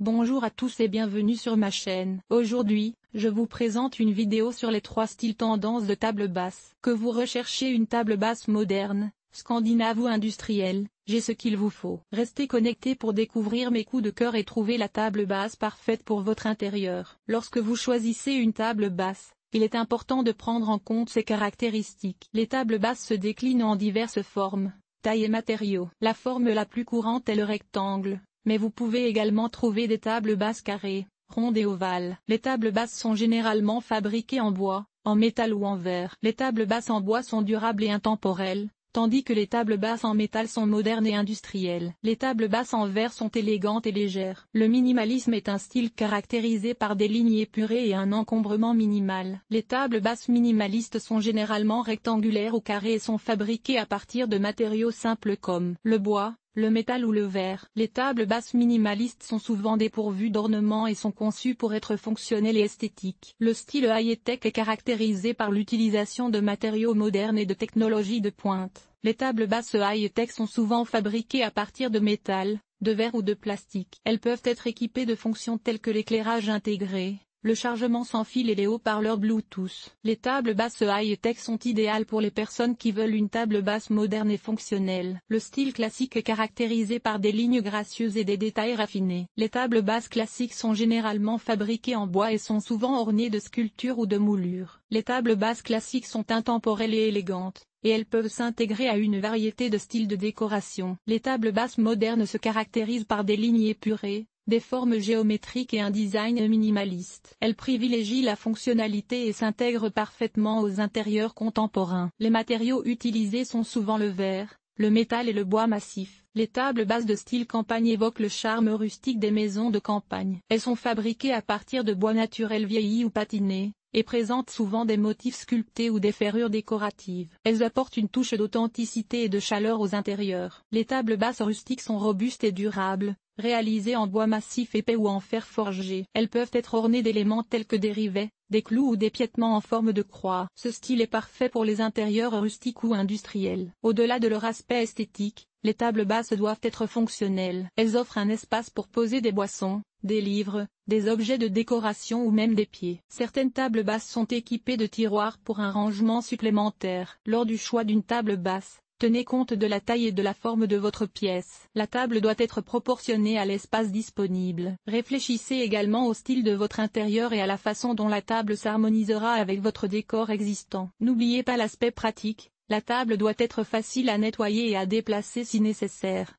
Bonjour à tous et bienvenue sur ma chaîne. Aujourd'hui, je vous présente une vidéo sur les 3 styles tendances de table basse. Que vous recherchez une table basse moderne, scandinave ou industrielle, j'ai ce qu'il vous faut. Restez connectés pour découvrir mes coups de cœur et trouver la table basse parfaite pour votre intérieur. Lorsque vous choisissez une table basse, il est important de prendre en compte ses caractéristiques. Les tables basses se déclinent en diverses formes, tailles et matériaux. La forme la plus courante est le rectangle, mais vous pouvez également trouver des tables basses carrées, rondes et ovales. Les tables basses sont généralement fabriquées en bois, en métal ou en verre. Les tables basses en bois sont durables et intemporelles, tandis que les tables basses en métal sont modernes et industrielles. Les tables basses en verre sont élégantes et légères. Le minimalisme est un style caractérisé par des lignes épurées et un encombrement minimal. Les tables basses minimalistes sont généralement rectangulaires ou carrées et sont fabriquées à partir de matériaux simples comme le bois, le métal ou le verre. Les tables basses minimalistes sont souvent dépourvues d'ornements et sont conçues pour être fonctionnelles et esthétiques. Le style high-tech est caractérisé par l'utilisation de matériaux modernes et de technologies de pointe. Les tables basses high-tech sont souvent fabriquées à partir de métal, de verre ou de plastique. Elles peuvent être équipées de fonctions telles que l'éclairage intégré, le chargement sans fil et les haut-parleurs Bluetooth. Les tables basses high-tech sont idéales pour les personnes qui veulent une table basse moderne et fonctionnelle. Le style classique est caractérisé par des lignes gracieuses et des détails raffinés. Les tables basses classiques sont généralement fabriquées en bois et sont souvent ornées de sculptures ou de moulures. Les tables basses classiques sont intemporelles et élégantes, et elles peuvent s'intégrer à une variété de styles de décoration. Les tables basses modernes se caractérisent par des lignes épurées, des formes géométriques et un design minimaliste. Elles privilégient la fonctionnalité et s'intègrent parfaitement aux intérieurs contemporains. Les matériaux utilisés sont souvent le verre, le métal et le bois massif. Les tables basses de style campagne évoquent le charme rustique des maisons de campagne. Elles sont fabriquées à partir de bois naturel vieilli ou patiné, et présentent souvent des motifs sculptés ou des ferrures décoratives. Elles apportent une touche d'authenticité et de chaleur aux intérieurs. Les tables basses rustiques sont robustes et durables, réalisées en bois massif épais ou en fer forgé. Elles peuvent être ornées d'éléments tels que des rivets, des clous ou des piétements en forme de croix. Ce style est parfait pour les intérieurs rustiques ou industriels. Au-delà de leur aspect esthétique, les tables basses doivent être fonctionnelles. Elles offrent un espace pour poser des boissons, des livres, des objets de décoration ou même des pieds. Certaines tables basses sont équipées de tiroirs pour un rangement supplémentaire. Lors du choix d'une table basse, tenez compte de la taille et de la forme de votre pièce. La table doit être proportionnée à l'espace disponible. Réfléchissez également au style de votre intérieur et à la façon dont la table s'harmonisera avec votre décor existant. N'oubliez pas l'aspect pratique. La table doit être facile à nettoyer et à déplacer si nécessaire.